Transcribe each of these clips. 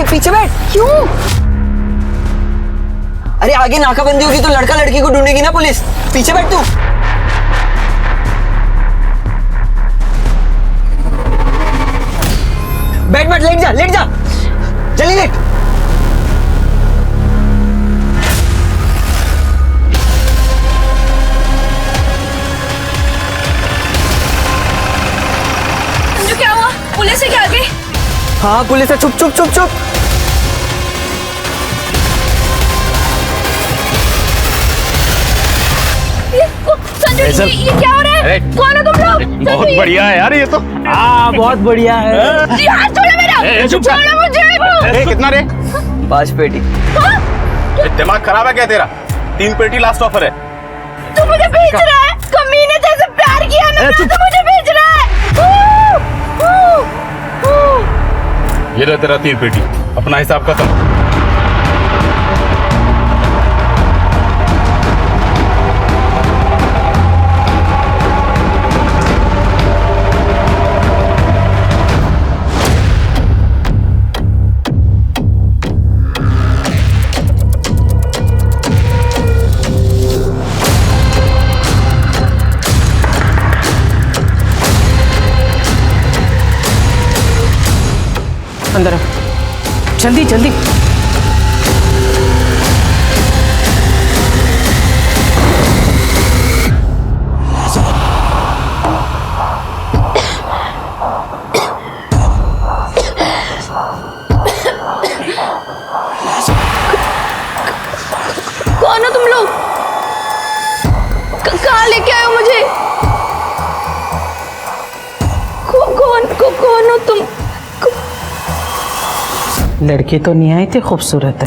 पीछे बैठ। क्यों? अरे आगे नाकाबंदी होगी तो लड़का लड़की को ढूंढेगी ना पुलिस। पीछे बैठ तू। बैठ बैठ, लेट जा लेट जा, जल्दी लेट। अंजू क्या हुआ? पुलिस है क्या आगे? हाँ पुलिस है, चुप चुप चुप चुप। संजू ये क्या हो रहा है? कौन हो तुम लोग? बहुत बढ़िया है यार ये तो। हाँ बहुत बढ़िया है। यार छोड़ो मेरा, छोड़ो मुझे। कितना रे? 5 पेटी। दिमाग खराब है क्या तेरा? 3 पेटी लास्ट ऑफर है। तू मुझे बेच रहा है? कमीने जैसे प्यार किया ना, तू मुझे बेच रहा है। ये रहा तेरा 3 पेटी, अपना हिसाब खत्म। अंदर जल्दी जल्दी। कौन हो तुम लोग? कहाँ लेके आए हो मुझे? कौन हो तुम? लड़की तो निहायत ही खूबसूरत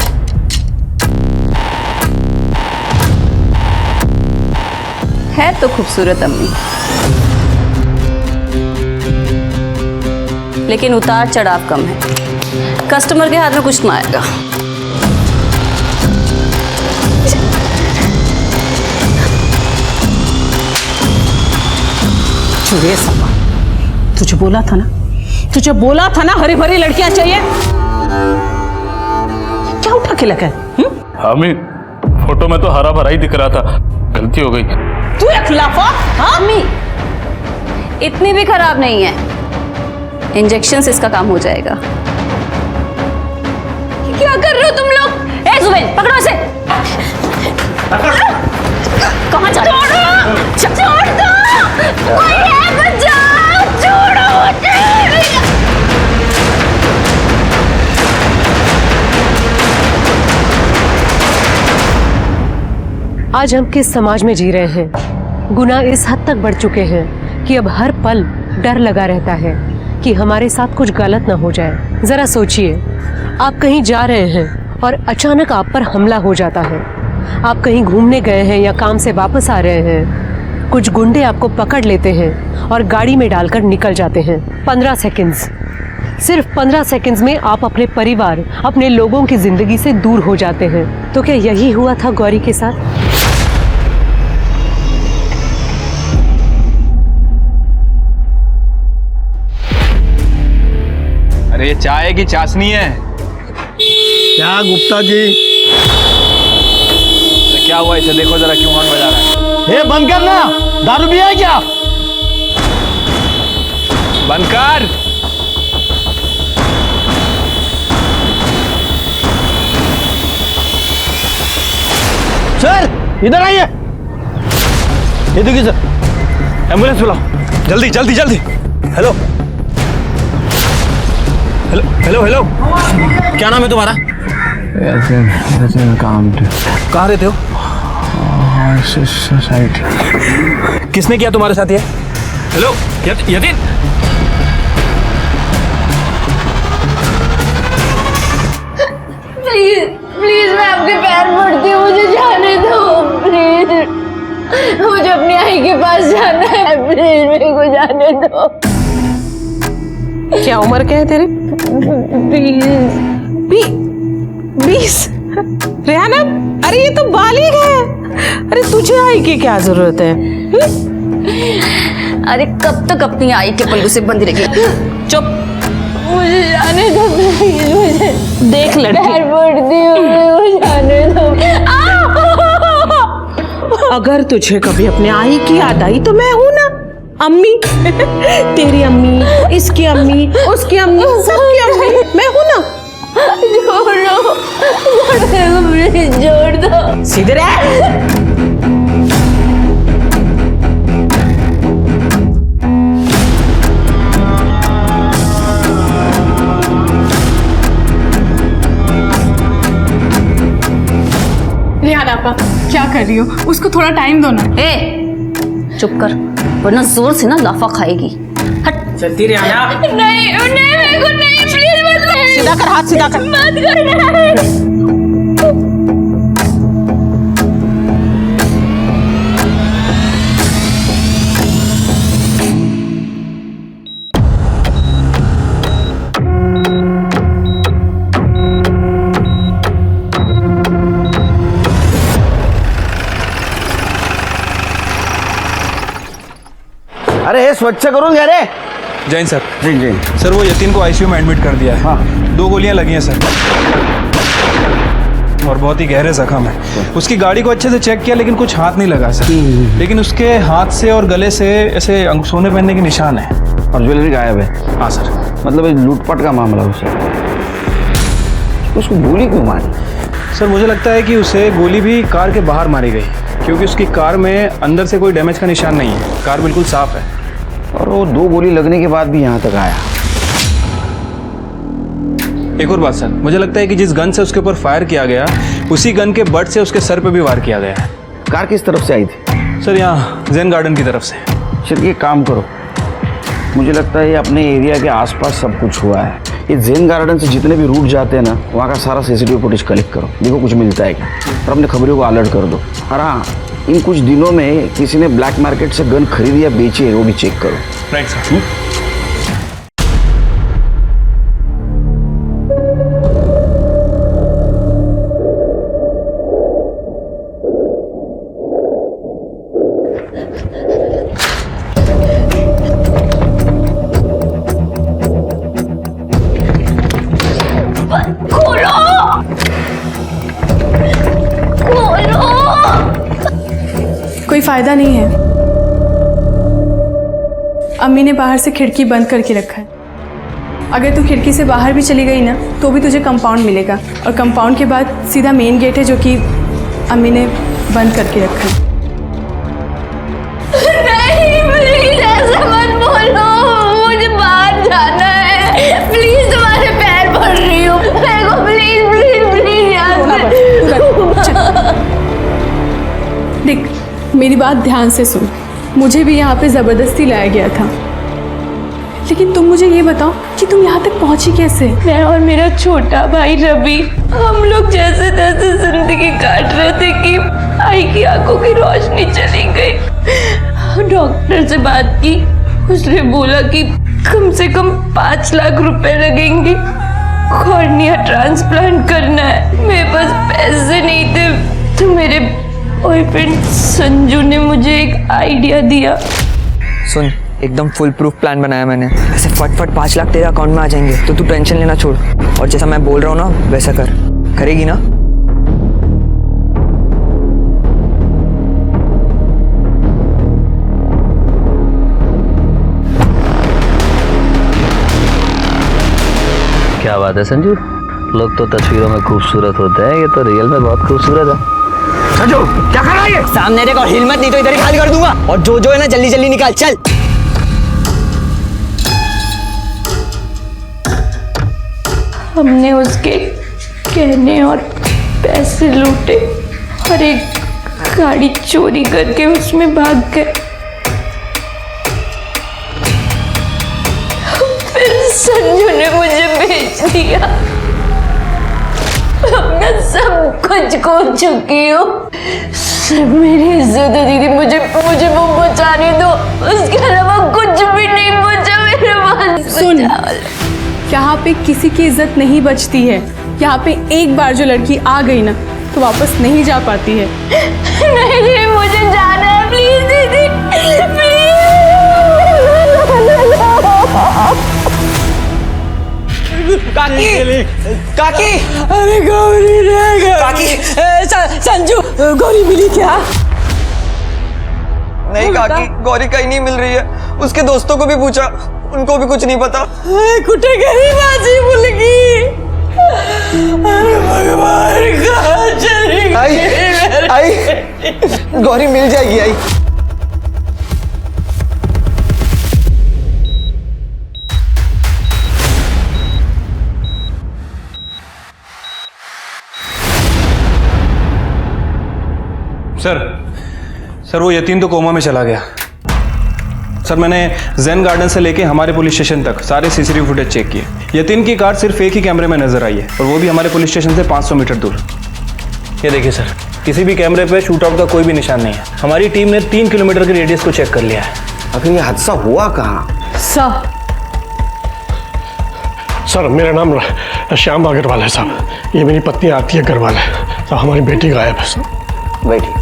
है तो खूबसूरत अम्मी, लेकिन उतार चढ़ाव कम है। कस्टमर के हाथ में कुछ ना आएगा। चुड़े समा, तुझे बोला था ना, तुझे बोला था ना हरी भरी लड़कियां चाहिए। क्या उठा के लगा? हमें फोटो में तो हरा भरा ही दिख रहा था, गलती हो गई। तू एक लाफा। हाँ अम्मी इतनी भी खराब नहीं है, इंजेक्शन से इसका काम हो जाएगा। क्या कर रहे हो तुम लोग? ए जुबैन पकड़ो इसे। कहाँ जा रहे हो? छोड़ दो, कोई है बचाओ, छोड़ो मुझे। आज हम किस समाज में जी रहे हैं? गुनाह इस हद तक बढ़ चुके हैं कि अब हर पल डर लगा रहता है कि हमारे साथ कुछ गलत ना हो जाए। जरा सोचिए, आप कहीं जा रहे हैं और अचानक आप पर हमला हो जाता है। आप कहीं घूमने गए हैं या काम से वापस आ रहे हैं, कुछ गुंडे आपको पकड़ लेते हैं और गाड़ी में डालकर निकल जाते हैं। 15 सेकंड्स, सिर्फ 15 सेकंड्स में आप अपने परिवार, अपने लोगों की जिंदगी से दूर हो जाते हैं। तो क्या यही हुआ था गौरी के साथ? अरे ये चाय की चाशनी है। क्या गुप्ता जी? तो क्या हुआ इसे? देखो जरा क्यों हॉर्न बजा रहा है। ये बंद करना, दारू भी है क्या? बंद कर। सर इधर आइए। ये देखिए सर, एम्बुलेंस बुलाओ जल्दी जल्दी जल्दी। हेलो हेलो हेलो हेलो, क्या नाम है तुम्हारा? कहाँ रहते हो? सोसाइटी। किसने किया तुम्हारे साथ ये? हेलो यतीन, प्लीज मैं आपके पैर पड़ती हूँ, मुझे जाने दो प्लीज। मुझे अपनी आई के पास जाना है, प्लीज मेरे को जाने दो। क्या उम्र क्या है तेरी? 20? रेहाना, अरे ये तो बालिग है। अरे तुझे आई की क्या जरूरत है? अरे कब तक अपनी आई के पल्लू से बंधी रहेगी? चुप। मुझे जाने दो प्लीज, मुझे देख लड़की, पैर पड़ती हूँ, मुझे जाने दो। अगर तुझे कभी अपने आई की याद आई तो मैं हूं ना, अम्मी। तेरी अम्मी, इसकी अम्मी, उसकी अम्मी, सबकी अम्मी मैं हूं ना। जोड़ दो, सीधे रह। रिहाना आपा, क्या कर रही हो? उसको थोड़ा टाइम दो ना। ए, चुप कर, वरना जोर से ना लाफा खाएगी। हट। चलती रिहाना। नहीं नहीं, मेरे को नहीं, प्लीज मत कर। सीधा कर, हाथ सीधा कर। मत कर। अरे हे स्वच्छ करून घ्या रे. जैन सर। जैन जैन. सर वो यतीन को आईसीयू में एडमिट कर दिया है। हाँ. 2 गोलियां लगी हैं सर, और बहुत ही गहरे जख्म है। उसकी गाड़ी को अच्छे से चेक किया लेकिन कुछ हाथ नहीं लगा सर, लेकिन उसके हाथ से और गले से ऐसे सोने पहनने के निशान है। और ज्वेलरी गायब है. हाँ सर। मतलब ये लूटपाट का मामला उसे. उसको गोली क्यों मारी? सर मुझे लगता है कि उसे गोली भी कार के बाहर मारी गई, क्योंकि उसकी कार में अंदर से कोई डैमेज का निशान नहीं है, कार बिल्कुल साफ है। और वो 2 गोली लगने के बाद भी यहाँ तक आया. एक और बात सर, मुझे लगता है कि जिस गन से उसके ऊपर फायर किया गया, उसी गन के बट से उसके सर पे भी वार किया गया है। कार किस तरफ से आई थी? सर यहाँ जैन गार्डन की तरफ से। सर ये काम करो, मुझे लगता है ये अपने एरिया के आसपास सब कुछ हुआ है. ये जैन गार्डन से जितने भी रूट जाते हैं ना, वहाँ का सारा सीसीटीवी फुटेज कलेक्ट करो, देखो कुछ मिलता है क्या. और अपने खबरों को अलर्ट कर दो. और हाँ, इन कुछ दिनों में किसी ने ब्लैक मार्केट से गन खरीदी या बेची है वो भी चेक करो. Right sir. कोई फायदा नहीं है, अम्मी ने बाहर से खिड़की बंद करके रखा है। अगर तू खिड़की से बाहर भी चली गई ना तो भी तुझे कंपाउंड मिलेगा, और कंपाउंड के बाद सीधा मेन गेट है जो कि अम्मी ने बंद करके रखा है। नहीं प्लीज ऐसा मत बोलो, मुझे बाहर जाना है। प्लीज तुम्हारे पैर पड़ रही हूँ, मेरे को प्लीज प्लीज प्लीज यहाँ से। देख मेरी बात ध्यान से सुन, मुझे भी यहाँ पे ज़बरदस्ती लाया गया था, लेकिन तुम मुझे ये बताओ कि तुम यहाँ तक पहुँची कैसे? मैं और मेरा छोटा भाई रवि, हम लोग जैसे तैसे जिंदगी काट रहे थे कि आई की आंखों की रोशनी चली गई। डॉक्टर से बात की, उसने बोला कि कम से कम 5 लाख रुपए लगेंगे, कॉर्निया ट्रांसप्लांट करना है। मेरे पास पैसे नहीं थे तो मेरे बॉयफ्रेंड संजू ने मुझे एक आइडिया दिया। सुन, एकदम फुल प्रूफ प्लान बनाया मैंने। ऐसे फट 5 लाख तेरे अकाउंट में आ जाएंगे, तो तू टेंशन लेना छोड़, और जैसा मैं बोल रहा हूँ ना वैसा कर. करेगी ना? क्या बात है संजू, लोग तो तस्वीरों में खूबसूरत होते हैं, ये तो रियल में बहुत खूबसूरत है। संजू क्या कर रहा है? सामने देखो, हिल मत, नहीं तो इधर ही खाली कर दूंगा। और जो है ना जल्दी जल्दी निकाल, चल. हमने उसके गहने और पैसे लूटे और एक गाड़ी चोरी करके उसमें भाग गए। फिर संजू ने मुझे बेच दिया। अब मैं सब कुछ खो चुकी हूँ, सिर्फ मेरी इज्जत है दीदी, मुझे वो बचाने दो, उसके अलावा कुछ भी नहीं बचा मेरे पास। सुन, यहाँ पे किसी की इज्जत नहीं बचती है। यहाँ पे एक बार जो लड़की आ गई ना तो वापस नहीं जा पाती है। नहीं दीदी, मुझे जाना है, प्लीज दीदी प्लीज। काकी काकी अरे गौरी रे काकी। संजू गौरी मिली क्या? नहीं काकी, गौरी कहीं नहीं मिल रही है। उसके दोस्तों को भी पूछा, उनको भी कुछ नहीं पता। कुठे गई माझी मुलगी? अरे भगवान कहाँ चली गई? आई गौरी मिल जाएगी। आई सर वो यतीम तो कोमा में चला गया। सर मैंने जैन गार्डन से लेके हमारे पुलिस स्टेशन तक सारे सीसीटीवी फुटेज चेक किए। यतीम की कार सिर्फ एक ही कैमरे में नजर आई है और वो भी हमारे पुलिस स्टेशन से 500 मीटर दूर। ये देखिए सर, किसी भी कैमरे पे शूटआउट का कोई भी निशान नहीं है। हमारी टीम ने 3 किलोमीटर के रेडियस को चेक कर लिया है। आखिर ये हादसा हुआ कहाँ? सर मेरा नाम श्याम अग्रवाल है साहब। ये मेरी पत्नी आरती अग्रवाल है। तो हमारी बेटी गायब है सर। बैठी।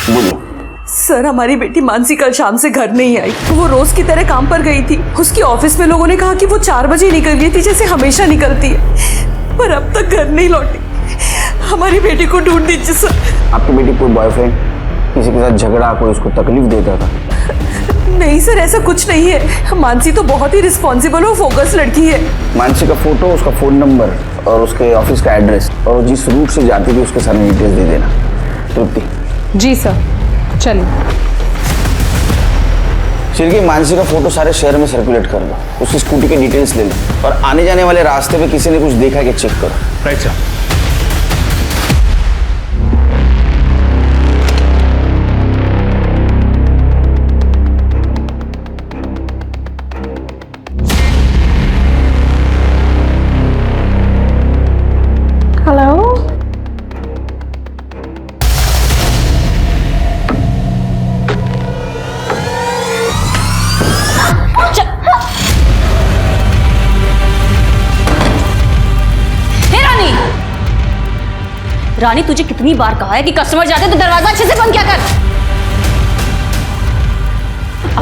बोलो। सर हमारी बेटी मानसी कल शाम से घर नहीं आई। वो रोज की तरह काम पर गई थी। उसकी ऑफिस में लोगों ने कहा कि वो 4 बजे निकल गई थी, जैसे हमेशा निकलती है, पर अब तक घर नहीं लौटी। हमारी बेटी को ढूंढ दीजिए सर। आपकी बेटी कोई बॉयफ्रेंड, किसी के साथ झगड़ा, कोई उसको तकलीफ देता था? नहीं सर, ऐसा कुछ नहीं है। मानसी तो बहुत ही रिस्पॉन्सिबल और फोकस लड़की है। मानसी का फोटो, उसका फोन नंबर और उसके ऑफिस का एड्रेस और जिस रूट से जाती थी उसके सारे डिटेल्स दे देना। तृप्ति। जी सर, चलिए। चिरकी, मानसी का फोटो सारे शहर में सर्कुलेट कर दो। उसकी स्कूटी के डिटेल्स ले लो और आने जाने वाले रास्ते में किसी ने कुछ देखा है कि चेक करो। Right sir. रानी, तुझे कितनी बार कहा है कि कस्टमर जाते तो दरवाजा अच्छे से बंद किया कर।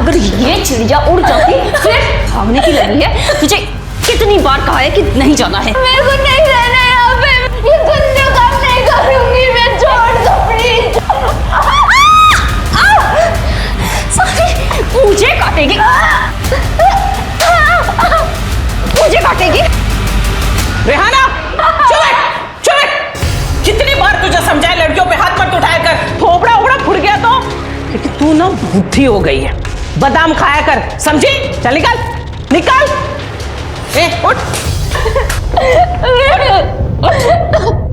अगर ये चिड़िया उड़ जाती फिर भागने की लगी है। तुझे कितनी बार कहा है कि नहीं जाना है। मेरे को नहीं रहना यहाँ पे। ये गंदे काम नहीं करूंगी मैं। छोड़ दो प्लीज। सॉरी। मुझे काटेगी, मुझे काटेगी। रेहाना कितनी बार तुझे समझाया लड़कियों पे हाथ मत उठाया कर। थोबड़ा उबड़ा फुट गया तो क्योंकि तू ना बुद्धि हो गई है। बादाम खाया कर, समझी? चल निकल निकल। उठ।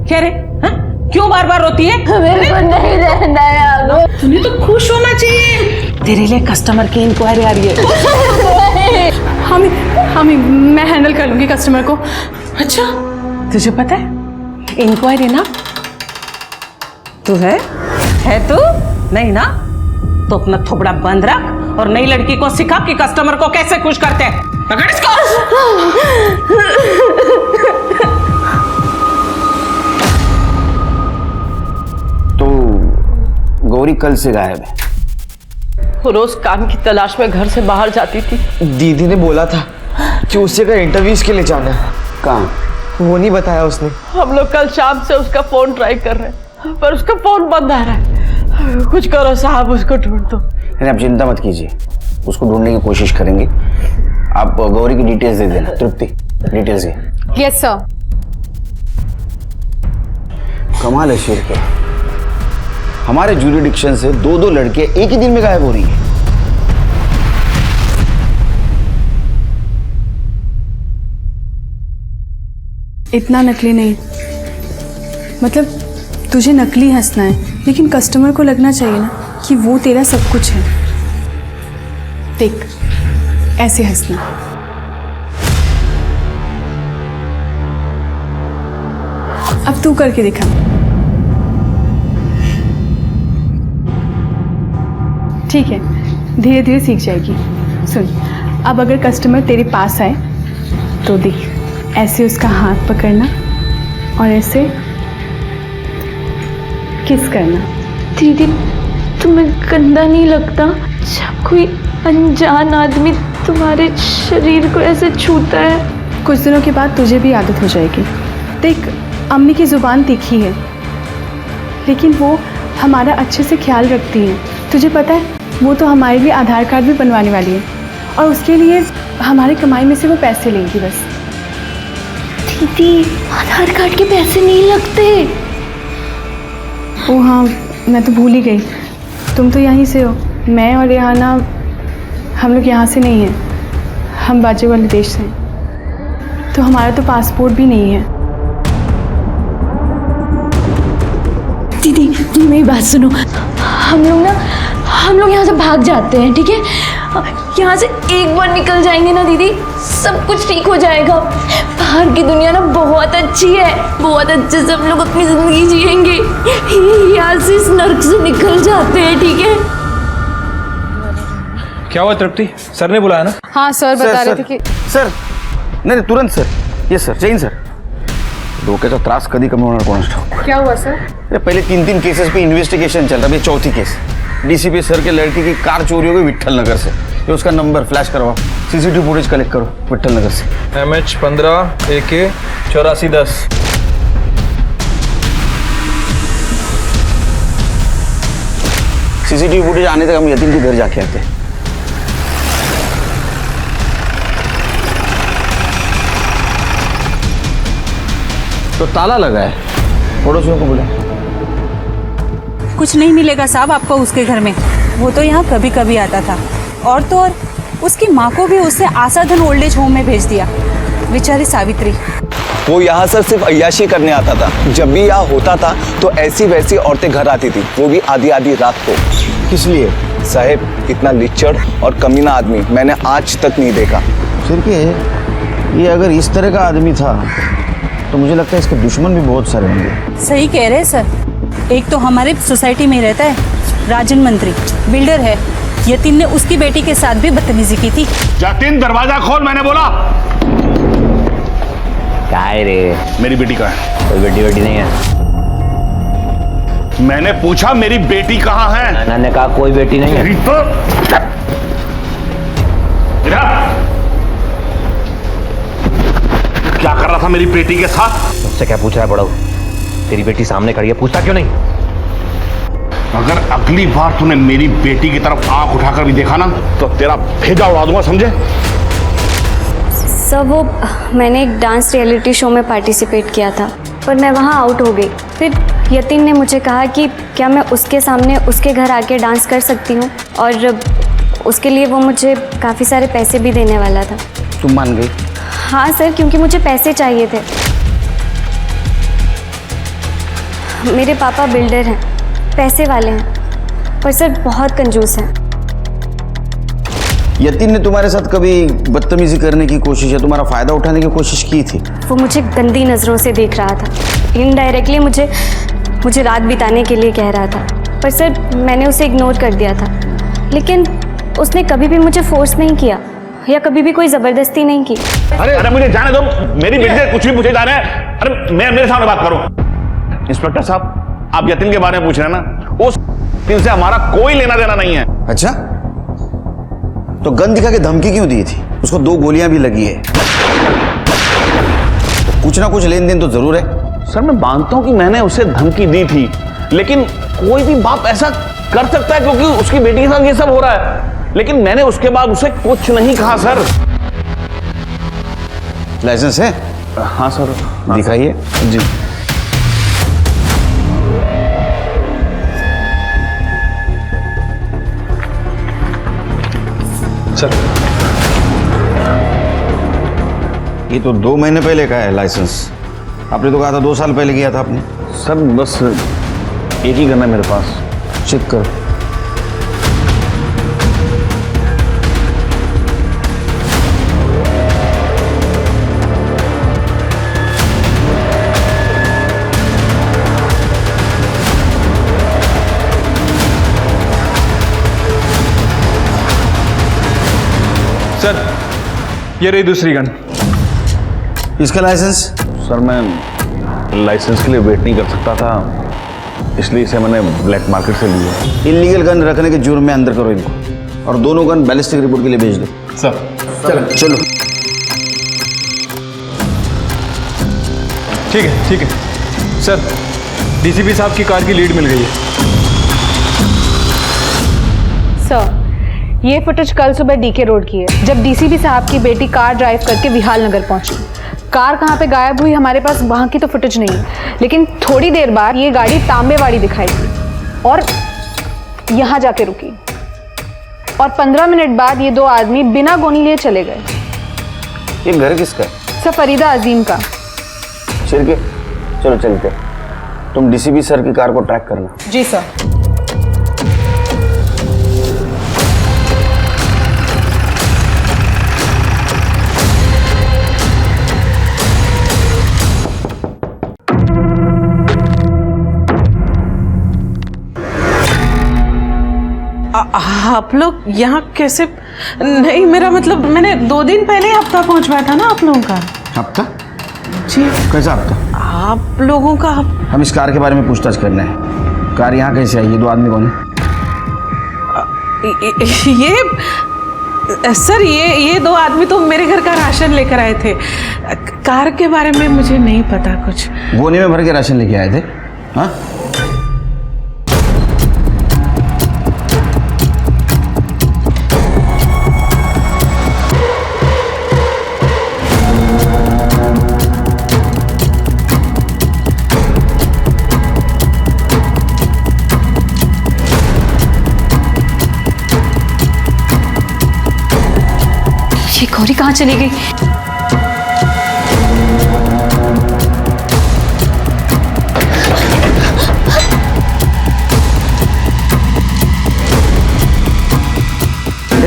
क्या रे? हा? क्यों बार बार रोती है? मेरे को नहीं रहना है। तुम्हें तो खुश होना चाहिए। तेरे लिए कस्टमर की इंक्वायरी आ रही है। हम मैं हैंडल कर लूंगी कस्टमर को। अच्छा, तुझे पता है इंक्वायरी ना तू है तू नहीं ना? तो अपना थोबड़ा बंद रख और नई लड़की को सिखा कि कस्टमर को कैसे खुश करते हैं। पकड़ इसको। तो गौरी कल से गायब है। रोज काम की तलाश में घर से बाहर जाती थी। दीदी ने बोला था कि उसे अगर इंटरव्यूज के लिए जाना है। कहाँ? वो नहीं बताया उसने। हम लोग कल शाम से उसका फोन ट्राई कर रहे हैं पर उसका फोन बंद आ रहा है। कुछ करो साहब, उसको ढूंढ दो। नहीं, आप चिंता मत कीजिए, उसको ढूंढने की कोशिश करेंगे। आप गौरी की डिटेल्स दे देना। तृप्ति, डिटेल्स दे। Yes sir. कमाल है शेर के, हमारे ज्यूरिडिक्शन से 2-2 लड़के एक ही दिन में गायब हो रही है। इतना नकली नहीं, मतलब तुझे नकली हंसना है लेकिन कस्टमर को लगना चाहिए ना कि वो तेरा सब कुछ है। देख, ऐसे हंसना। अब तू करके दिखा। ठीक है, धीरे धीरे सीख जाएगी। सुन, अब अगर कस्टमर तेरे पास आए तो देख, ऐसे उसका हाथ पकड़ना और ऐसे किस करना। दीदी, तुम्हें गंदा नहीं लगता जब कोई अनजान आदमी तुम्हारे शरीर को ऐसे छूता है। कुछ दिनों के बाद तुझे भी आदत हो जाएगी। देख, अम्मी की ज़ुबान तीखी है, लेकिन वो हमारा अच्छे से ख्याल रखती है। तुझे पता है, वो तो हमारे लिए आधार कार्ड भी बनवाने वाली है, और उसके लिए हमारी कमाई में से वो पैसे लेंगी बस। दीदी, आधार कार्ड के पैसे नहीं लगते। ओ हाँ, मैं तो भूल ही गई, तुम तो यहीं से हो। मैं और रेहाना, हम लोग यहाँ से नहीं हैं, हम बाजू वाले देश से हैं, तो हमारा तो पासपोर्ट भी नहीं है। दीदी, मेरी बात सुनो। हम लोग यहाँ से भाग जाते हैं, ठीक है? यहाँ से एक बार निकल जाएंगे ना दीदी, सब कुछ ठीक हो जाएगा। बाहर की दुनिया ना बहुत अच्छी है, बहुत अच्छे से हम लोग अपनी जिंदगी जिएंगे। यहाँ से इस नर्क से निकल जाते हैं, ठीक है? क्या हुआ तृप्ति? सर ने बुलाया ना? हाँ सर, बता रहे थे कि सर नाही तुरंत sir. Yes sir, Jain sir. डोक्याचा त्रास कधी कमी होणार कोणास ठाऊक. क्या हुआ सर? ये पहले 3 केसेस पे इन्वेस्टिगेशन चल रहा है, अभी चौथी केस. डीसीपी सर के लड़के की कार चोरी हो गई विट्ठल नगर से. ये उसका नंबर फ्लैश करवाओ, सीसीटीवी फुटेज कलेक्ट करो विट्ठल नगर से. MH15 AK 8410. सीसीटीवी फुटेज आने तक हम यतीन के घर जाके आते हैं. तो ताला लगा है, पड़ोसियों को बुला. कुछ नहीं मिलेगा साहब आपको उसके घर में, वो तो यहाँ कभी कभी आता था. और तो और उसकी माँ को भी उसने आसाधन ओल्ड एज होम में भेज दिया, बेचारी सावित्री. वो यहाँ सर सिर्फ अय्याशी करने आता था. जब भी यहाँ होता था तो ऐसी वैसी औरतें घर आती थी, वो भी आधी आधी रात को. किस लिए? साहब, इतना लिच्चड़ और कमीना आदमी मैंने आज तक नहीं देखा. फिर के ये अगर इस तरह का आदमी था तो मुझे लगता है इसके दुश्मन भी बहुत सारे होंगे. सही कह रहे हैं सर. एक तो हमारे सोसाइटी में रहता है राजन मंत्री, बिल्डर है. यतीन ने उसकी बेटी के साथ भी बदतमीजी की थी. यतीन, दरवाजा खोल, मैंने बोला. क्या है रे? मेरी बेटी कहाँ है? कोई बेटी नहीं है. मैंने पूछा मेरी बेटी कहाँ है? मैंने कहा कोई बेटी नहीं है. तो क्या कर रहा था मेरी बेटी के साथ? मुझसे क्या पूछ रहा है बड़ाऊ? तेरी बेटी सामने खड़ी है, पूछता क्यों नहीं? अगर अगली बार तूने मेरी बेटी की तरफ आंख उठाकर भी देखा ना तो तेरा भेजा उड़ा दूंगा, समझे? सर, वो मैंने एक डांस रियलिटी शो में पार्टिसिपेट किया था, पर मैं वहाँ आउट हो गई. फिर यतीन ने मुझे कहा कि क्या मैं उसके सामने उसके घर आके डांस कर सकती हूँ, और उसके लिए वो मुझे काफ़ी सारे पैसे भी देने वाला था. तुम मान गई? हाँ सर, क्योंकि मुझे पैसे चाहिए थे. मेरे पापा बिल्डर हैं, पैसे वाले हैं, पर सर बहुत कंजूस हैं. यतीन ने तुम्हारे साथ कभी बदतमीजी करने की कोशिश या तुम्हारा फायदा उठाने की कोशिश की थी? वो मुझे गंदी नज़रों से देख रहा था. इनडायरेक्टली मुझे रात बिताने के लिए कह रहा था, पर सर मैंने उसे इग्नोर कर दिया था. लेकिन उसने कभी भी मुझे फोर्स नहीं किया या कभी भी कोई ज़बरदस्ती नहीं की. अरे मुझे जाने दो, मेरी बेटी से कुछ भी पूछे जा रहे हैं. अरे मैं मेरे सामने बात करूं. इंस्पेक्टर साहब, आप यतीन के बारे में पूछ रहे हैं ना, उस दिन से हमारा कोई लेना देना नहीं है. अच्छा, तो गन दिखा के धमकी क्यों दी थी? उसको 2 गोलियां भी लगी है, तो कुछ ना कुछ लेन देन तो जरूर है. सर, मैं मानता हूं कि मैंने उसे धमकी दी थी, लेकिन कोई भी बाप ऐसा कर सकता है क्योंकि उसकी बेटी के साथ ये सब हो रहा है. लेकिन मैंने उसके बाद उसे कुछ नहीं कहा. सर, लाइसेंस है? हाँ सर. दिखाइए. जी. सर, ये तो 2 महीने पहले का है लाइसेंस. आपने तो कहा था 2 साल पहले किया था आपने. सर, बस एक ही गन है मेरे पास. चेक करो. सर, ये रही दूसरी गन. इसका लाइसेंस? सर, मैं लाइसेंस के लिए वेट नहीं कर सकता था, इसलिए इसे मैंने ब्लैक मार्केट से लिया. इलीगल गन रखने के जुर्म में अंदर करो इनको. और दोनों गन बैलिस्टिक रिपोर्ट के लिए भेज दो। सर चलो चलो। ठीक है सर, डीसीपी साहब की कार की लीड मिल गई है। सर, ये फुटेज कल सुबह डीके रोड की है, जब डीसीपी साहब की बेटी कार ड्राइव करके विहाल नगर पहुंची। कार कहाँ पे गायब हुई हमारे पास वहाँ की तो फुटेज नहीं है, लेकिन थोड़ी देर बाद ये गाड़ी तांबेवाड़ी दिखाई दी और यहाँ जाके रुकी, और 15 मिनट बाद ये दो आदमी बिना गोली लिए चले गए। ये घर किसका है? सर, फरीदा अजीम का। शिरके, चलो चलते। तुम डीसीपी सर की कार को ट्रैक करना। जी सर। आप लोग यहाँ कैसे? नहीं, मेरा मतलब मैंने 2 दिन पहले हफ्ता पहुँचवाया था ना आप लोगों का। हफ्ता? जी। कैसा हफ्ता? आप लोगों का। हम इस कार के बारे में पूछताछ करना है। कार यहाँ कैसे आई? ये 2 आदमी कौन है? ये सर, ये 2 आदमी तो मेरे घर का राशन लेकर आए थे। कार के बारे में मुझे नहीं पता कुछ। गोनी में भर के राशन लेके आए थे? हाँ? ये गौरी कहाँ चली गई?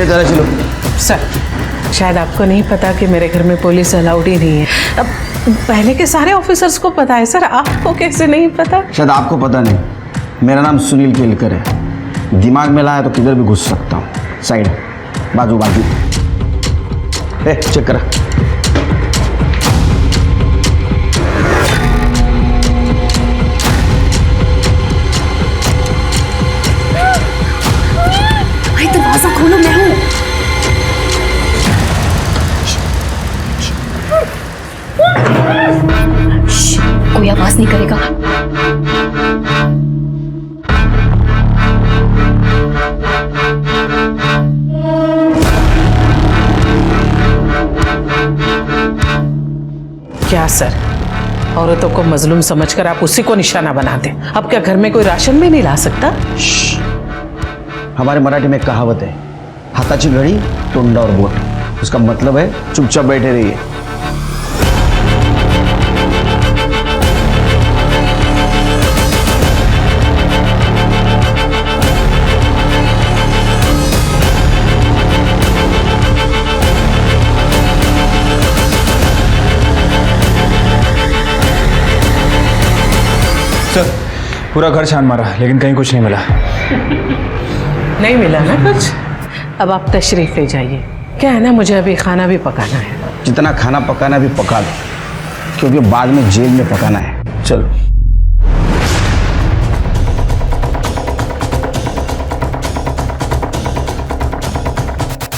जरा चलो। सर, शायद आपको नहीं पता कि मेरे घर में पुलिस अलाउड ही नहीं है। अब पहले के सारे ऑफिसर्स को पता है सर, आपको कैसे नहीं पता? शायद आपको पता नहीं, मेरा नाम सुनील केलकर है। दिमाग में लाया तो किधर भी घुस सकता हूँ। साइड, बाजू बाजू। चेक करा। भाई दरवाजा खोलो, मैं हूँ। कोई आवाज नहीं करेगा। क्या सर, औरतों को मजलूम समझकर आप उसी को निशाना बनाते? अब क्या घर में कोई राशन भी नहीं ला सकता? हमारे मराठी में एक कहावत है, हाथाची घड़ी तोंडा और बोट। उसका मतलब है चुपचाप बैठे रहिए। सर, पूरा घर छान मारा लेकिन कहीं कुछ नहीं मिला। नहीं मिला ना कुछ? अब आप तशरीफ ले जाइए। क्या है ना, मुझे अभी खाना भी पकाना है। जितना खाना पकाना भी पका दो, क्योंकि बाद में जेल में पकाना है। चलो।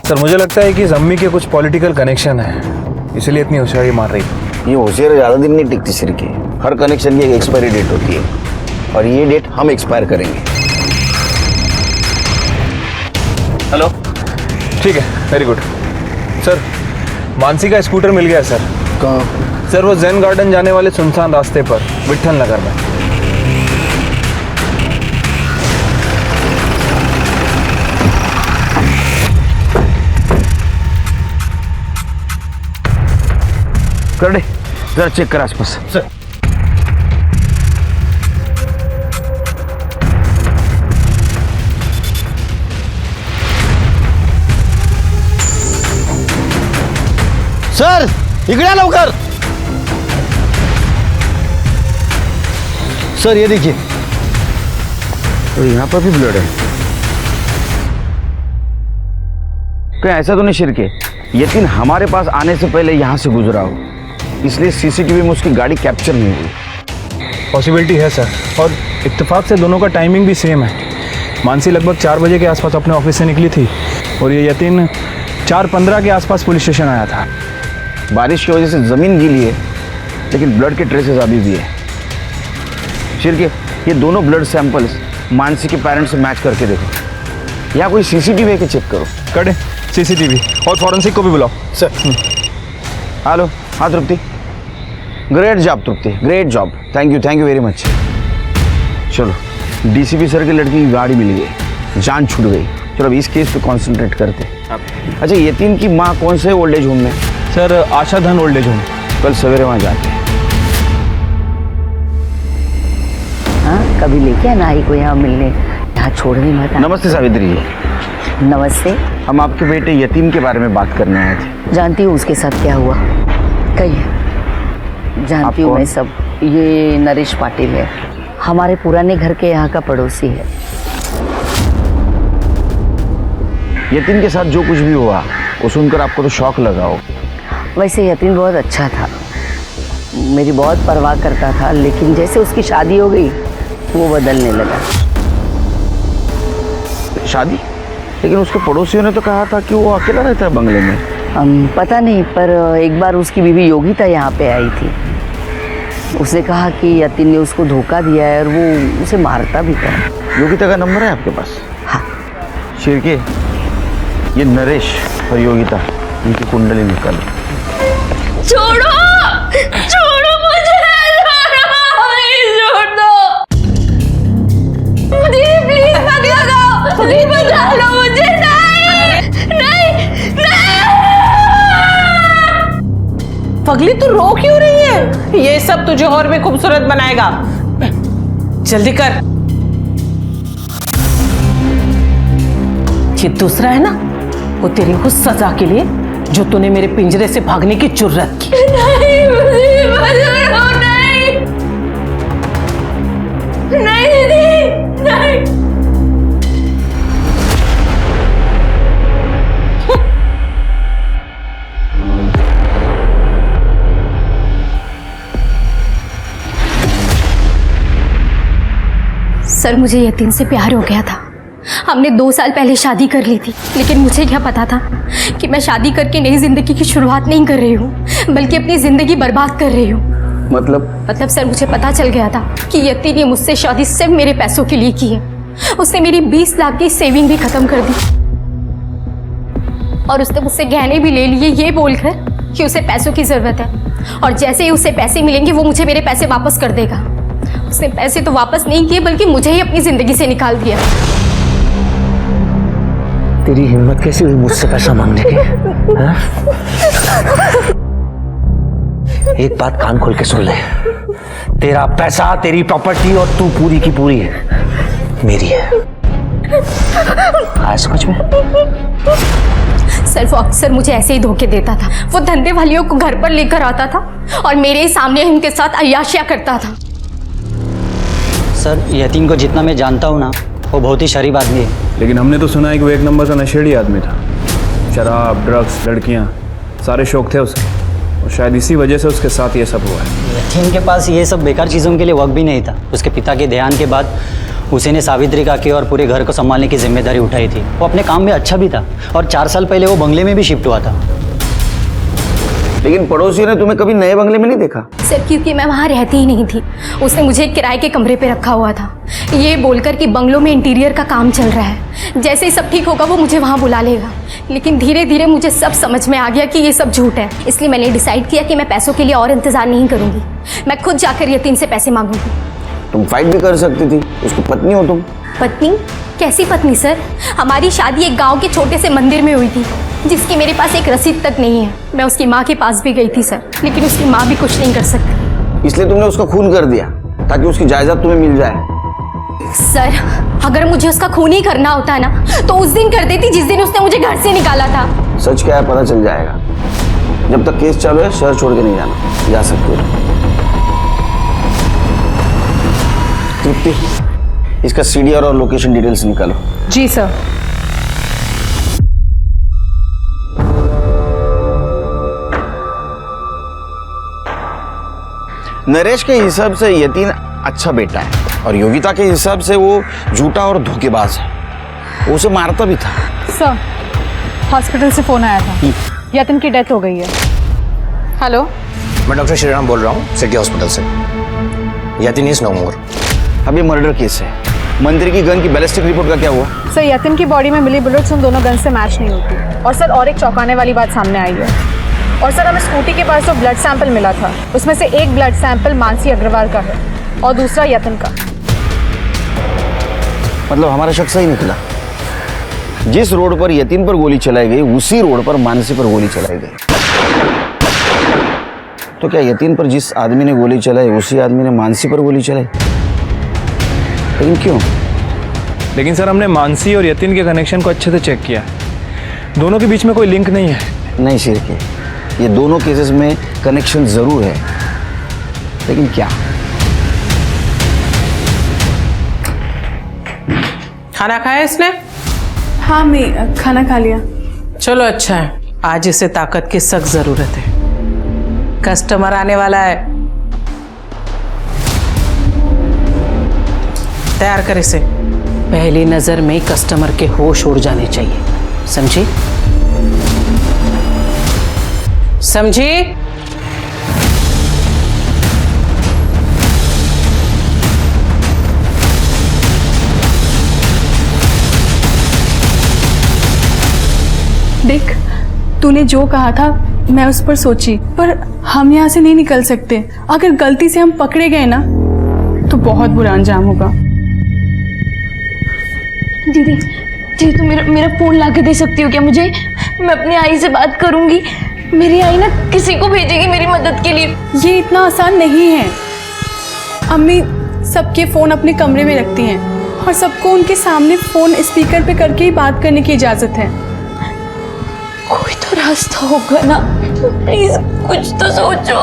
सर, मुझे लगता है कि इस अम्मी के कुछ पॉलिटिकल कनेक्शन है, इसलिए इतनी होशियारी मार रही। ये होशियारी ज़्यादा दिन नहीं टिकती सिर की। हर कनेक्शन की एक एक्सपायरी डेट होती है, और ये डेट हम एक्सपायर करेंगे। हेलो। ठीक है, वेरी गुड। सर, मानसी का स्कूटर मिल गया सर। कहाँ? सर, वो जैन गार्डन जाने वाले सुनसान रास्ते पर, विट्ठल नगर में। कर दे, जरा चेक कर आसपास। सर। सर, इकडे आ लवकर। सर, ये देखिए, तो यहाँ पर भी ब्लड है। कहीं ऐसा तो नहीं शिरके, यकीन हमारे पास आने से पहले यहाँ से गुजरा हो, इसलिए सीसीटीवी में उसकी गाड़ी कैप्चर नहीं हुई। पॉसिबिलिटी है सर, और इत्तेफाक से दोनों का टाइमिंग भी सेम है। मानसी लगभग 4 बजे के आसपास अपने ऑफिस से निकली थी और ये यतीन 4:15 के आसपास पुलिस स्टेशन आया था। बारिश की वजह से ज़मीन गीली है, लेकिन ब्लड के ट्रेसेस अभी भी है। शिरके, ये दोनों ब्लड सैंपल्स मानसी के पेरेंट्स से मैच करके देखो। या कोई सीसीटीवी है कि चेक करो। करें सीसीटीवी और फॉरेंसिक को भी बुलाओ। सर। हेलो, हाँ Tripti. Great job Tripti, great job. Thank you very much. चलो, डीसीपी सर की लड़की की गाड़ी मिल गई, जान छूट गई। चलो अब इस केस पे कॉन्सेंट्रेट करते। अच्छा, यतीम की माँ कौन से ओल्ड एज होम में? सर आशा धन ओल्ड एज होम। कल सवेरे वहाँ जाते हैं। हाँ, कभी लेके आना आई को यहाँ मिलने, यहाँ छोड़ने मत। नमस्ते सावित्री जी। नमस्ते। हम आपके बेटे यतीम के बारे में बात करने आए थे। जानती हूँ उसके साथ क्या हुआ? कही जानती हूँ मैं सब। ये नरेश पाटिल है, हमारे पुराने घर के यहाँ का पड़ोसी है। यतीम के साथ जो कुछ भी हुआ वो सुनकर आपको तो शौक लगा हो। वैसे यतीम बहुत अच्छा था, मेरी बहुत परवाह करता था, लेकिन जैसे उसकी शादी हो गई वो बदलने लगा। शादी? लेकिन उसके पड़ोसियों ने तो कहा था कि वो अकेला रहता है बंगले में। पता नहीं, पर एक बार उसकी बीवी योगिता यहाँ पे आई थी। उसने कहा कि यतीम ने उसको धोखा दिया है और वो उसे मारता भी था। योगिता का नंबर है आपके पास? हाँ। शिरके, ये नरेश और योगिता, इनकी कुंडली निकालो। छोड़ो छोड़ो मुझे, प्लीज छोड़ दो मुझे, प्लीज मत लगाओ, प्लीज बचा लो मुझे। नहीं नहीं पगली तू रो क्यों रही है? ये सब तुझे और भी खूबसूरत बनाएगा। जल्दी कर। ये दूसरा है ना, वो तेरी उस सजा के लिए जो तूने मेरे पिंजरे से भागने की जुर्रत की। नहीं मुझे बचाओ, नहीं नहीं दीदी नहीं। सर, मुझे यतीम से प्यार हो गया था। हमने 2 साल पहले शादी कर ली थी, लेकिन मुझे क्या पता था कि मैं शादी करके नई जिंदगी की शुरुआत नहीं कर रही हूँ, बल्कि अपनी जिंदगी बर्बाद कर रही हूँ। मतलब सर, मुझे पता चल गया था कि यतीम ने मुझसे शादी सिर्फ मेरे पैसों के लिए की है। उसने मेरी 20 लाख की सेविंग भी खत्म कर दी और उसने मुझसे गहने भी ले लिए, ये बोलकर कि उसे पैसों की जरूरत है और जैसे ही उसे पैसे मिलेंगे वो मुझे मेरे पैसे वापस कर देगा। उसने पैसे तो वापस नहीं किए, बल्कि मुझे ही अपनी जिंदगी से निकाल दिया। तेरी हिम्मत कैसी हुई मुझसे पैसा मांगने की? एक बात कान खोल के सुन ले, तेरा पैसा, तेरी प्रॉपर्टी और तू पूरी की पूरी मेरी है। आया समझ में? सर, वो अक्सर मुझे ऐसे ही धोखे देता था। वो धंधे वालियों को घर पर लेकर आता था और मेरे सामने उनके साथ अय्याशियां करता था। सर, यतीम को जितना मैं जानता हूँ ना, वो बहुत ही शरीफ आदमी है। लेकिन हमने तो सुना है कि वो एक नंबर का नशेड़ी आदमी था। शराब, ड्रग्स, लड़कियां, सारे शौक थे उसे, और शायद इसी वजह से उसके साथ ये सब हुआ है। यतीम के पास ये सब बेकार चीज़ों के लिए वक्त भी नहीं था। उसके पिता के देहांत के बाद उसी ने सावित्री काकी और पूरे घर को संभालने की जिम्मेदारी उठाई थी। वो अपने काम में अच्छा भी था और 4 साल पहले वो बंगले में भी शिफ्ट हुआ था। लेकिन पड़ोसियों ने तुम्हें कभी नए बंगले में नहीं देखा? सर, क्योंकि मैं वहाँ रहती ही नहीं थी। उसने मुझे किराए के कमरे पे रखा हुआ था, ये बोलकर कि बंगलों में इंटीरियर का काम चल रहा है, जैसे ही सब ठीक होगा वो मुझे वहाँ बुला लेगा। लेकिन धीरे धीरे मुझे सब समझ में आ गया कि ये सब झूठ है। इसलिए मैंने डिसाइड किया कि मैं पैसों के लिए और इंतजार नहीं करूँगी, मैं खुद जाकर यतीम से पैसे मांगूंगी। तुम फाइट भी कर सकती थी, उसकी पत्नी हो तुम। पत्नी? कैसी पत्नी सर? हमारी शादी एक गांव के छोटे से मंदिर में हुई थी, जिसकी मेरे पास एक रसीद तक नहीं है। मैं उसकी माँ के पास भी गई थी सर, लेकिन उसकी माँ भी कुछ नहीं कर सकती। इसलिए तुमने उसका खून कर दिया ताकि उसकी जायदाद तुम्हें मिल जाए। सर, अगर मुझे उसका खून ही करना होता ना, तो उस दिन कर देती जिस दिन उसने मुझे घर से निकाला था। सच क्या है पता चल जाएगा। जब तक केस चालू है शहर छोड़ के नहीं जाना। जा सकते हो। तृप्ति, इसका सीडीआर और लोकेशन डिटेल्स निकालो। जी सर। नरेश के हिसाब से यतीम अच्छा बेटा है और योगिता के हिसाब से वो झूठा और धोखेबाज है, वो उसे मारता भी था। सर, हॉस्पिटल से फोन आया था, यतिन की डेथ हो गई है। हेलो, मैं डॉक्टर श्रीराम बोल रहा हूँ सिटी हॉस्पिटल से। यतिन इज नो मोर। अब ये मर्डर केस है, मंदिर की गन की बैलिस्टिक रिपोर्ट का क्या हुआ? सर, यतिन की बॉडी में मिली बुलेट्स उन दोनों गन से मैच नहीं होती। और सर, और एक चौंकाने वाली बात सामने आई है। और सर, हमें स्कूटी के पास जो ब्लड सैंपल मिला था उसमें से एक ब्लड सैंपल मानसी अग्रवाल का है और दूसरा यतिन का। मतलब हमारा शक सही निकला, जिस रोड पर यतिन पर गोली चलाई गई उसी रोड पर मानसी पर गोली चलाई गई। तो क्या यतिन पर जिस आदमी ने गोली चलाई उसी आदमी ने मानसी पर गोली चलाई? लेकिन क्यों? लेकिन सर, हमने मानसी और यतिन के कनेक्शन को अच्छे से चेक किया, दोनों के बीच में कोई लिंक नहीं है। नहीं शिरके, ये दोनों केसेस में कनेक्शन जरूर है, लेकिन क्या? खाना खाया इसने? हाँ मैं खाना खा लिया। चलो अच्छा है, आज इसे ताकत की सख्त जरूरत है। कस्टमर आने वाला है, तैयार कर इसे। पहली नजर में कस्टमर के होश उड़ जाने चाहिए, समझी? समझी? देख, तूने जो कहा था मैं उस पर सोची, पर हम यहाँ से नहीं निकल सकते। अगर गलती से हम पकड़े गए ना तो बहुत बुरा अंजाम होगा। दीदी, दीदी तुम मेरा फोन ला के दे सकती हो क्या मुझे? मैं अपनी आई से बात करूंगी, मेरी आई ना किसी को भेजेगी मेरी मदद के लिए। ये इतना आसान नहीं है। अम्मी सबके फ़ोन अपने कमरे में रखती हैं और सबको उनके सामने फ़ोन स्पीकर पे करके ही बात करने की इजाज़त है। कोई तो रास्ता होगा ना, प्लीज कुछ तो सोचो।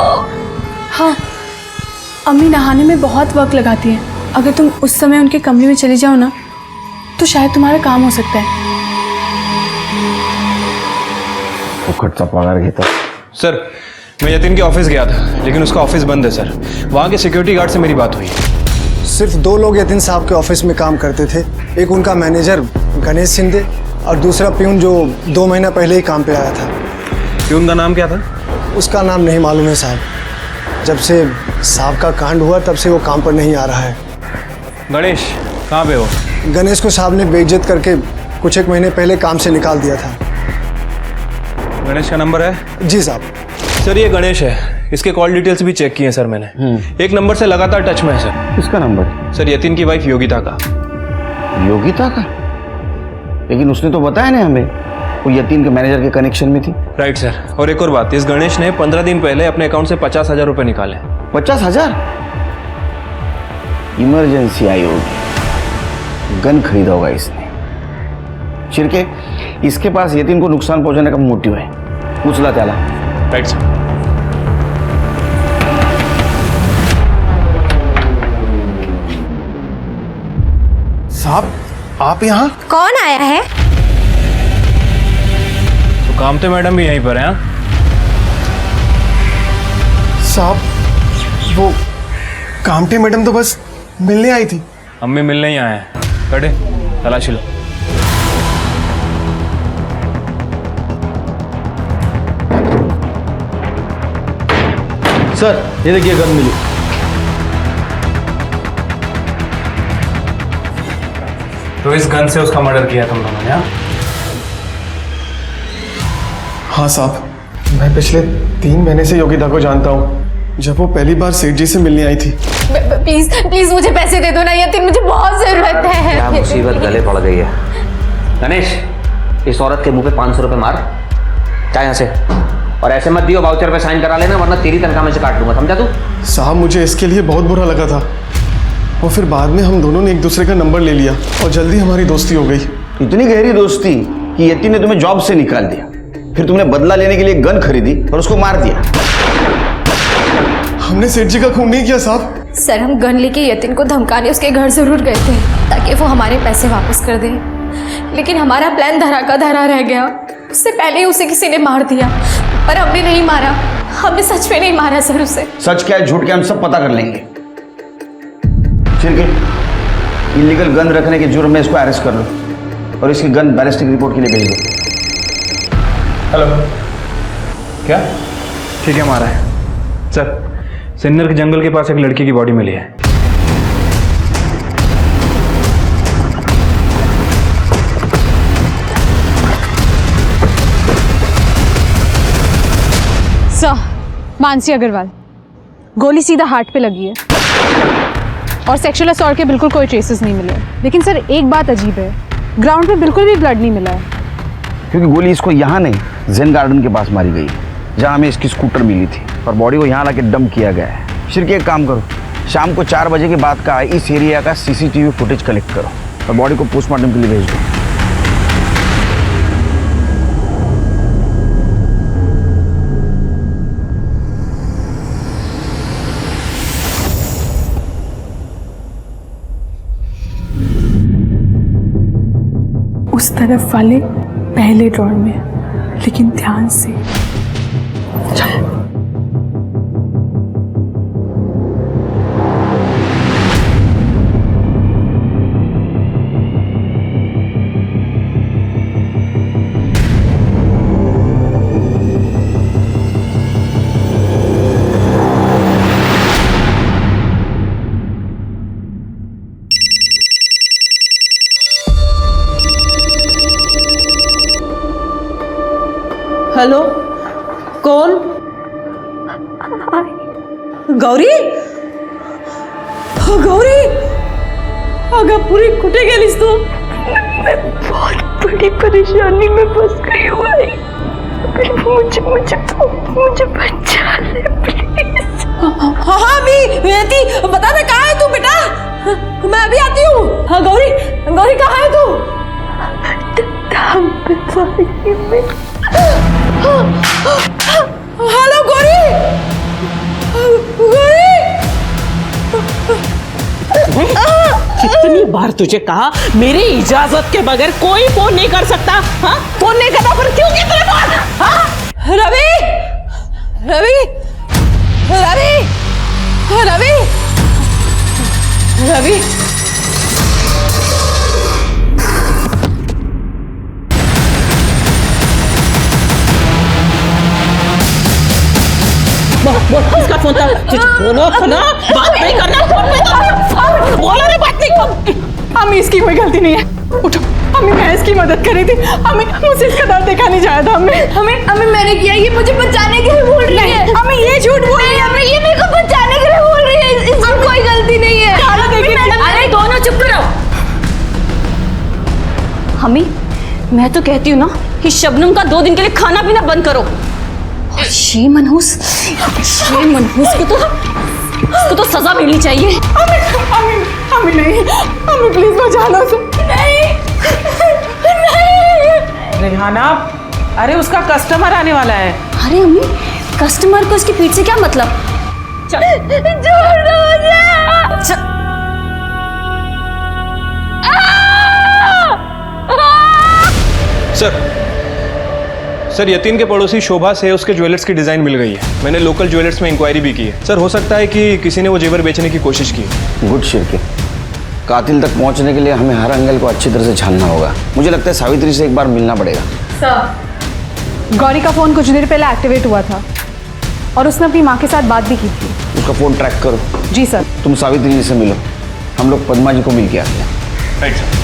हाँ, अम्मी नहाने में बहुत वक्त लगाती हैं। अगर तुम उस समय उनके कमरे में चले जाओ ना तो शायद तुम्हारा काम हो सकता है। फुकट पगार घेता। सर, मैं यतिन के ऑफिस गया था, लेकिन उसका ऑफिस बंद है सर। वहाँ के सिक्योरिटी गार्ड से मेरी बात हुई। सिर्फ 2 लोग यतिन साहब के ऑफिस में काम करते थे, एक उनका मैनेजर गणेश शिंदे और दूसरा प्यून जो 2 महीना पहले ही काम पे आया था। प्यून का नाम क्या था? उसका नाम नहीं मालूम है साहब। जब से साहब का कांड हुआ तब से वो काम पर नहीं आ रहा है। गणेश कहाँ पे हो? गणेश को साहब ने बेइज्जत करके कुछ 1 महीने पहले काम से निकाल दिया था। गणेश का नंबर है? जी साहब। सर, ये गणेश है, इसके कॉल डिटेल्स भी चेक किए हैं सर मैंने। एक नंबर से लगातार टच में है सर। किसका नंबर? सर, यतिन की वाइफ योगिता का। योगिता का? लेकिन उसने तो बताया ना हमें वो यतिन के मैनेजर के कनेक्शन में थी। Right sir. और एक और बात, इस गणेश ने 15 दिन पहले अपने अकाउंट से 50,000 रुपए निकाले। 50,000? इमरजेंसी आई होगी, गन खरीदा होगा इसने। चिरके, इसके पास यतिन को नुकसान पहुंचाने का मोटिव है। उछला त्याला। Right sir. साहब, आप यहाँ? कौन आया है? तो कामते मैडम भी यहीं पर हैं? साहब, वो कामटे मैडम तो बस मिलने आई थी। हम भी मिलने ही आए हैं। कटे, तलाशी लो। सर, ये देखिए गन मिली। तो इस गन से उसका मर्डर किया तुम लोगों ने? हाँ साहब, मैं पिछले 3 महीने से योगिता को जानता हूँ, जब वो पहली बार सेठ जी से मिलने आई थी। प्लीज प्लीज मुझे पैसे दे दो ना यतिन, मुझे बहुत जरूरत है। क्या मुसीबत गले पड़ गई है। गणेश, इस औरत के मुंह पे 500 रुपए मार, जा यहाँ से। और ऐसे मत दियो, वाउचर पे साइन करा लेना, वरना तेरी तनख्वाह में से काट दूंगा, समझा तू? साहब, मुझे इसके लिए बहुत बुरा लगा था, और फिर बाद में हम दोनों ने एक दूसरे का नंबर ले लिया और जल्दी हमारी दोस्ती हो गई। इतनी गहरी दोस्ती कि यतिन ने तुम्हें जॉब से निकाल दिया, फिर तुमने बदला लेने के लिए गन खरीदी और उसको मार दिया। हमने सेठ जी का खून नहीं किया साहब। सर, हम गन लेके यतिन को धमकाने उसके घर जरूर गए थे ताकि वो हमारे पैसे वापस कर दे, लेकिन हमारा प्लान धरा का धरा रह गया। उससे पहले ही उसे किसी ने मार दिया, पर हमने नहीं मारा। हमने सच में नहीं मारा सर उसे। सच क्या है झूठ क्या हम सब पता कर लेंगे। शिरके, इलीगल गन रखने के जुर्म में इसको अरेस्ट कर लो और इसकी गन बैलिस्टिक रिपोर्ट के लिए भेज दो। हेलो, क्या? ठीक है, हमारा है सर। सिन्नर के जंगल के पास एक लड़की की बॉडी मिली है। सर, मानसी अग्रवाल, गोली सीधा हार्ट पे लगी है और सेक्सुअल असॉल्ट के बिल्कुल कोई ट्रेसेस नहीं मिले। लेकिन सर एक बात अजीब है, ग्राउंड पे बिल्कुल भी ब्लड नहीं मिला है। क्योंकि गोली इसको यहाँ नहीं, जेन गार्डन के पास मारी गई है, जहाँ हमें इसकी स्कूटर मिली थी और बॉडी को यहाँ लाके डंप किया गया है। शिरके, एक काम करो, शाम को 4 बजे के बाद का इस एरिया का CCTV फुटेज कलेक्ट करो और बॉडी को पोस्टमार्टम के लिए भेज दो। उस तरफ वाले पहले ड्रॉर में, लेकिन ध्यान से। हेलो, कौन? गौरी? गौरी, अगं पुरी कुठे गेलीस तू? मैं बहुत बड़ी परेशानी में फंस गई हूँ। मुझे बचा ले प्लीज। हाँ मैं आती, बता दे कहाँ है तू बेटा? मैं अभी आती हूँ। हाँ गौरी, गौरी कहाँ है तू? हेलो गौरी, गौरी, कितनी बार तुझे कहा मेरी इजाजत के बगैर कोई फोन नहीं कर सकता? हाँ, फोन नहीं करता पर क्यों कितने बार? हाँ, रवि, रवि, रवि, रवि, रवि, बोल किसका फोन था? बोलो ना, बात नहीं करना फोन पे तो बोलो रे, बात नहीं कर। हमें इसकी कोई गलती नहीं है, उठो। हमें मैं इसकी मदद करी थी, हमें मुझे इसका दर्द देखा नहीं जाया था। हमें मैंने किया, ये मुझे बचाने के लिए बोल रही है। हमें ये झूठ बोल रही है, हमें ये मेरे को बचाने के लिए बोल रही है। इसकी कोई गलती नहीं है। अरे दोनों चुप करो। हमी, मैं तो कहती हूँ ना कि शबनम का 2 दिन के लिए खाना पीना बंद करो। और ये मनहूस इसको तो सजा मिलनी चाहिए। हमें नहीं, हमें प्लीज बचा लो। नहीं, रेहाना, अरे उसका कस्टमर आने वाला है। अरे अम्मी, कस्टमर को इसके पीठ से क्या मतलब? छोड़ दो मुझे। सर, यतीन के पड़ोसी शोभा से उसके ज्वेलर्स की डिजाइन मिल गई है। मैंने लोकल ज्वेलर्स में इंक्वायरी भी की है। सर, हो सकता है कि किसी ने वो जेवर बेचने की कोशिश की। गुड शिरके, कातिल तक पहुंचने के लिए हमें हर एंगल को अच्छी तरह से छानना होगा। मुझे लगता है सावित्री से एक बार मिलना पड़ेगा। सर, गौरी का फोन कुछ देर पहले एक्टिवेट हुआ था और उसने अपनी माँ के साथ बात भी की थी। उसका फोन ट्रैक करो। जी सर। तुम सावित्री जी से मिलो, हम लोग पद्मा जी को मिल के आते हैं। Right sir.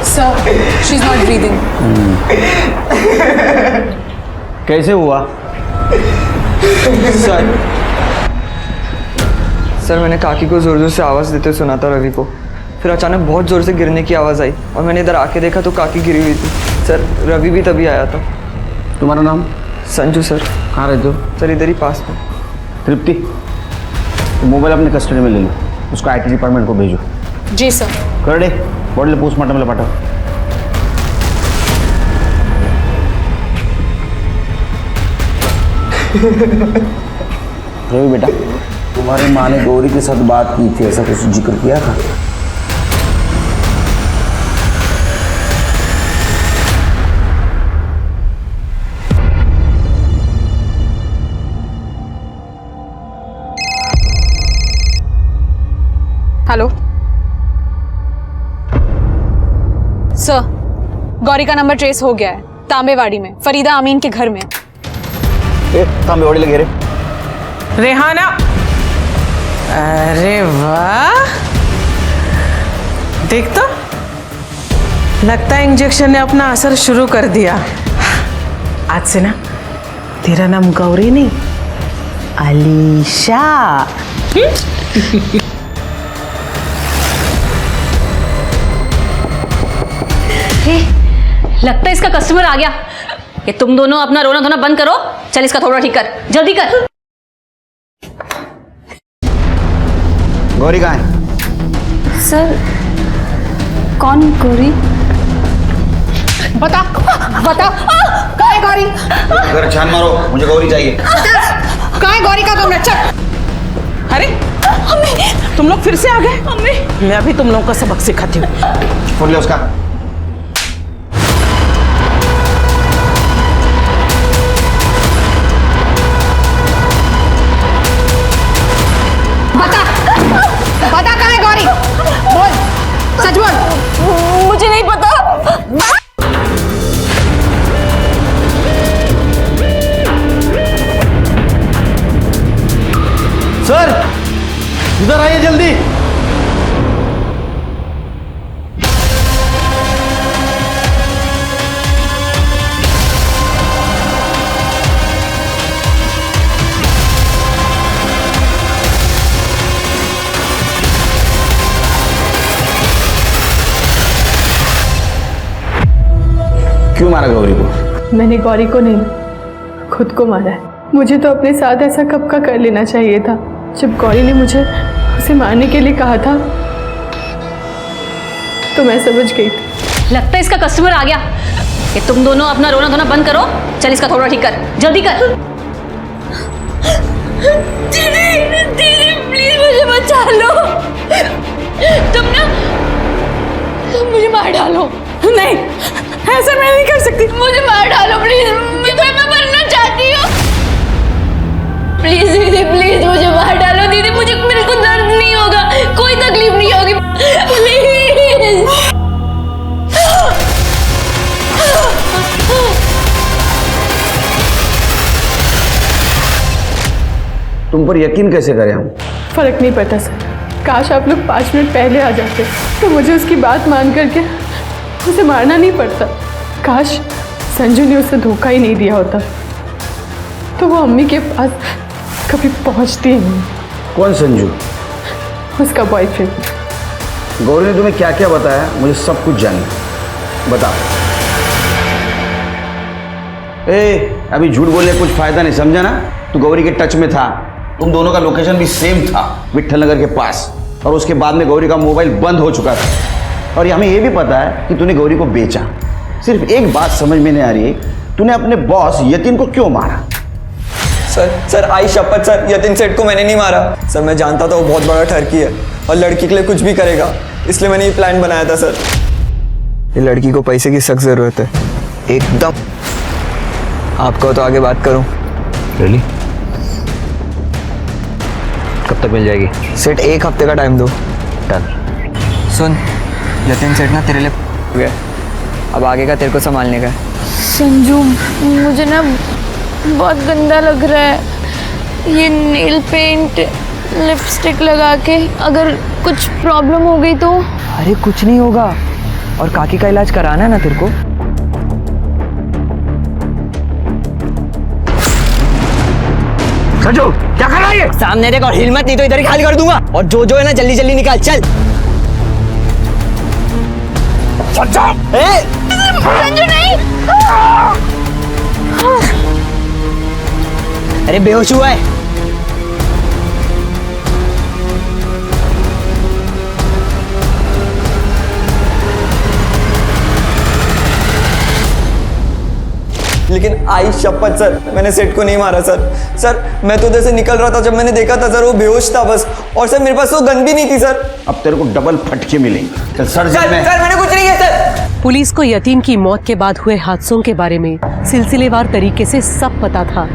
Sir, she's not breathing. कैसे हुआ? सर, मैंने काकी को जोर जोर से आवाज़ देते सुना था रवि को। फिर अचानक बहुत ज़ोर से गिरने की आवाज़ आई और मैंने इधर आके देखा तो काकी गिरी हुई थी। सर, रवि भी तभी आया था। तुम्हारा नाम? संजू सर। कहाँ रहते हो? सर, इधर ही पास में। तृप्ति, मोबाइल अपने कस्टडी में ले लो, उसको IT डिपार्टमेंट को भेजो। जी सर। कर दे, बॉडी पोस्टमार्टम ला पाठव। रवि बेटा, तुम्हारी माँ ने गौरी के साथ बात की थी, ऐसा कुछ जिक्र किया था? हेलो सर, गौरी का नंबर ट्रेस हो गया है, तांबेवाड़ी में फरीदा अमीन के घर में। तांबेवाड़ी लगे रे। रेहाना, अरे वाह, देख तो लगता है इंजेक्शन ने अपना असर शुरू कर दिया। आज से ना तेरा नाम गौरी नहीं, अलीशा। लगता है इसका कस्टमर आ गया। ये तुम दोनों अपना रोना धोना बंद करो, चल इसका थोड़ा ठीक कर, जल्दी कर। गौरी कहाँ है? सर, कौन गौरी? बता बता, कहाँ है गौरी? अगर छान मारो, मुझे गौरी चाहिए। कहाँ है गौरी का कमरा? चल। अरे तुम लोग फिर से आ गए। मैं अभी तुम लोगों का सबक सिखाती हूँ। फोन ले उसका। बता कहाँ है गौरी? बोल, सच बोल। मुझे नहीं पता। सर इधर आइए जल्दी। क्यों मारा गौरी को? मैंने गौरी को नहीं, खुद को मारा है। मुझे तो अपने साथ ऐसा कब का कर लेना चाहिए था। जब गौरी ने मुझे उसे मारने के लिए कहा था तो मैं समझ गई थी। लगता है इसका कस्टमर आ गया। ये तुम दोनों अपना रोना धोना बंद करो, चल इसका थोड़ा ठीक कर, जल्दी कर। दीदी, दीदी प्लीज मुझे बचा लो। तुम मुझे मार डालो। नहीं, ऐसा मैं नहीं कर सकती। मुझे मार डालो प्लीज, मैं मरना चाहती हूँ। प्लीज दीदी, प्लीज मुझे मार डालो। दीदी मुझे, मेरे को दर्द नहीं होगा, कोई तकलीफ नहीं होगी, प्लीज। तुम पर यकीन कैसे करें हम? फर्क नहीं पड़ता सर, काश आप लोग 5 मिनट पहले आ जाते तो मुझे उसकी बात मान करके उसे मारना नहीं पड़ता। काश संजू ने उसे धोखा ही नहीं दिया होता तो वो अम्मी के पास कभी पहुंचती ही नहीं। कौन संजू? उसका बॉयफ्रेंड। गौरी ने तुम्हें क्या क्या बताया? मुझे सब कुछ जानना है, बता। अभी झूठ बोलने कुछ फायदा नहीं, समझा ना? तू गौरी के टच में था, तुम दोनों का लोकेशन भी सेम था, विट्ठल नगर के पास, और उसके बाद में गौरी का मोबाइल बंद हो चुका था। और हमें यह भी पता है कि तूने गौरी को बेचा। सिर्फ एक बात समझ में नहीं आ रही है, तूने अपने बॉस यतीन को क्यों मारा? सर आई शपथ सर, यतीन सेठ को मैंने नहीं मारा सर। मैं जानता था वो बहुत बड़ा ठरकी है और लड़की के लिए कुछ भी करेगा, इसलिए मैंने ये प्लान बनाया था सर। ये लड़की को पैसे की सख्त जरूरत है एकदम। आपको तो आगे बात करूं। रियली? कब तक मिल जाएगी? सेठ 1 हफ्ते का टाइम दो। डन। सुन, यतीन सेठ ना तेरे लिए गया, अब आगे का तेरे को संभालने का है। संजू मुझे ना बहुत गंदा लग रहा है ये नेल पेंट लिपस्टिक लगा के। अगर कुछ प्रॉब्लम हो गई तो? अरे कुछ नहीं होगा, और काकी का इलाज कराना है ना तेरे को। संजू क्या कर रहा है? सामने देख और हिल मत, नहीं तो इधर ही खाली कर दूंगा। और जो जो है ना जल्दी जल्दी निकाल, चल। संजू नहीं। अरे बेहोश हुआ है। लेकिन आई शपथ सर, मैंने सेठ को नहीं मारा सर। सर मैं तो उधर से निकल रहा था, जब मैंने देखा था सर वो बेहोश था बस, और सर मेरे पास वो गन भी नहीं थी सर। अब तेरे को डबल फटके मिलेंगे। चल सर सर मैंने कुछ नहीं किया सर। पुलिस को यतीन की मौत के बाद हुए हादसों के बारे में सिलसिलेवार तरीके से सब पता था,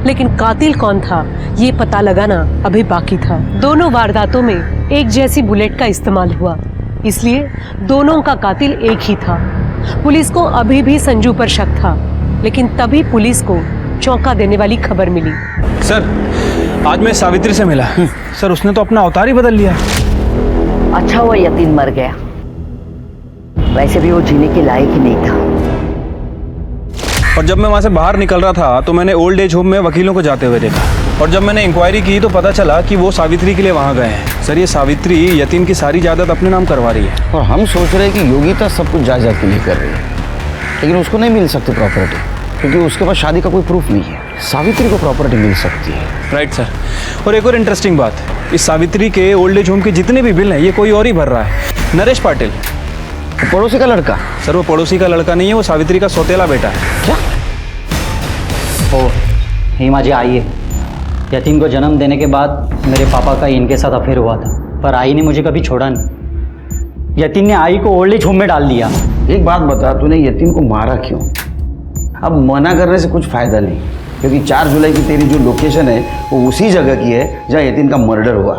लेकिन कातिल कौन था ये पता लगाना अभी बाकी था। दोनों वारदातों में एक जैसी बुलेट का इस्तेमाल हुआ, इसलिए दोनों का कातिल एक ही था। पुलिस को अभी भी संजू पर शक था, लेकिन तभी पुलिस को चौंका देने वाली खबर मिली। सर आज मैं सावित्री से मिला। सर उसने तो अपना अवतार ही बदल लिया। अच्छा हुआ यतीन मर गया, वैसे भी वो जीने के लायक ही नहीं था। और जब मैं वहाँ से बाहर निकल रहा था तो मैंने ओल्ड एज होम में वकीलों को जाते हुए देखा, और जब मैंने इंक्वायरी की तो पता चला कि वो सावित्री के लिए वहाँ गए हैं। सर ये सावित्री यतीन की सारी जायदाद अपने नाम करवा रही है। और हम सोच रहे हैं कि योगिता सब कुछ जायदाद के लिए कर रही है, लेकिन उसको नहीं मिल सकती प्रॉपर्टी, क्योंकि उसके पास शादी का कोई प्रूफ नहीं है। सावित्री को प्रॉपर्टी मिल सकती है। Right sir. और एक और इंटरेस्टिंग बात, इस सावित्री के ओल्ड एज होम के जितने भी बिल हैं ये कोई और ही भर रहा है। नरेश पाटिल, पड़ोसी का लड़का। सर वो पड़ोसी का लड़का नहीं है, वो सावित्री का सौतेला बेटा है। क्या? ओ हेमा जी आइए। यतीन को जन्म देने के बाद मेरे पापा का इनके साथ अफेयर हुआ था, पर आई ने मुझे कभी छोड़ा नहीं। यतीन ने आई को ओल्ड एज होम में डाल दिया। एक बात बता, तूने यतीन को मारा क्यों? अब मना करने से कुछ फायदा नहीं, क्योंकि 4 जुलाई की तेरी जो लोकेशन है वो उसी जगह की है जहाँ यतीन का मर्डर हुआ,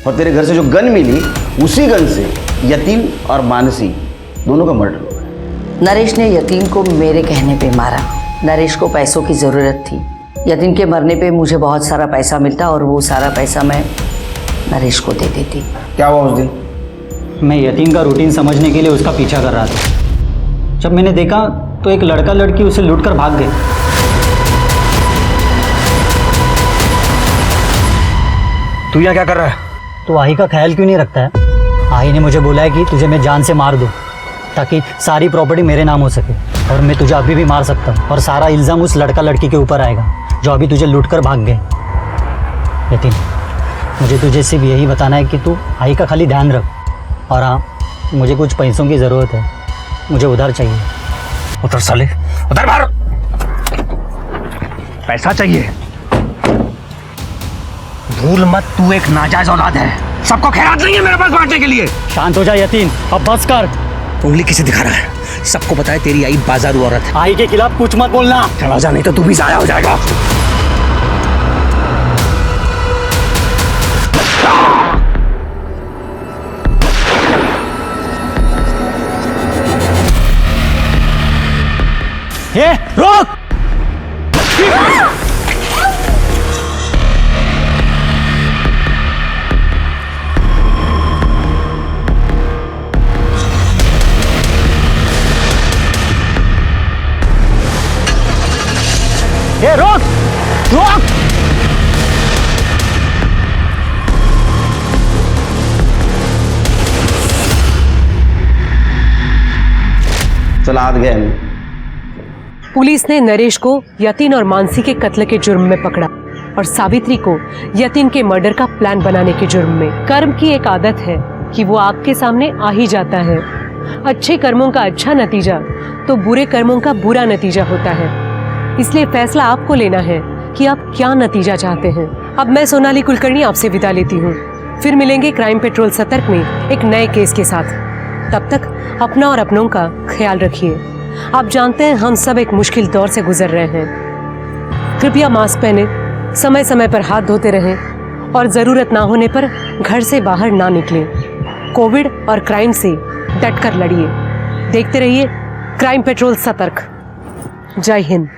और तेरे घर से जो गन मिली उसी गन से यतीन और मानसी दोनों का मर्डर हुआ। नरेश ने यतीन को मेरे कहने पे मारा। नरेश को पैसों की ज़रूरत थी। यतीन के मरने पे मुझे बहुत सारा पैसा मिलता और वो सारा पैसा मैं नरेश को दे देती। क्या हुआ उस दिन? मैं यतीन का रूटीन समझने के लिए उसका पीछा कर रहा था। जब मैंने देखा तो एक लड़का लड़की उसे लूटकर भाग गए। तू यहाँ क्या कर रहा है? तो आई का ख्याल क्यों नहीं रखता है? आई ने मुझे बोला है कि तुझे मैं जान से मार दूं, ताकि सारी प्रॉपर्टी मेरे नाम हो सके, और मैं तुझे अभी भी मार सकता हूँ, और सारा इल्ज़ाम उस लड़का लड़की के ऊपर आएगा जो अभी तुझे लूटकर भाग गए। यतीन, मुझे तुझे सिर्फ यही बताना है कि तू आई का खाली ध्यान रख, और हाँ मुझे कुछ पैसों की ज़रूरत है, मुझे उधार चाहिए। उधर साले, उधर बाहर। पैसा चाहिए? भूल मत, तू एक नाजायज औलाद है, सबको खैरात नहीं है मेरे पास बांटने के लिए। शांत हो जा यतीन, अब बस कर। उंगली किसे दिखा रहा है? सबको बताए तेरी आई बाजारू औरत है। आई के खिलाफ कुछ मत बोलना। चला जा, नहीं तो तू भी जाया हो जाएगा। ये रोक! ये रोक! रोक! चल हाथ गए। पुलिस ने नरेश को यतीन और मानसी के कत्ल के जुर्म में पकड़ा, और सावित्री को यतीन के मर्डर का प्लान बनाने के जुर्म में। कर्म की एक आदत है कि वो आपके सामने आ ही जाता है। अच्छे कर्मों का अच्छा नतीजा तो बुरे कर्मों का बुरा नतीजा होता है, इसलिए फैसला आपको लेना है कि आप क्या नतीजा चाहते हैं। अब मैं सोनाली कुलकर्णी आपसे विदा लेती हूँ, फिर मिलेंगे क्राइम पेट्रोल सतर्क में एक नए केस के साथ। तब तक अपना और अपनों का ख्याल रखिए। आप जानते हैं हम सब एक मुश्किल दौर से गुजर रहे हैं। कृपया मास्क पहने, समय समय पर हाथ धोते रहें, और ज़रूरत ना होने पर घर से बाहर ना निकलें। कोविड और क्राइम से डटकर लड़िए। देखते रहिए क्राइम पेट्रोल सतर्क। जय हिंद।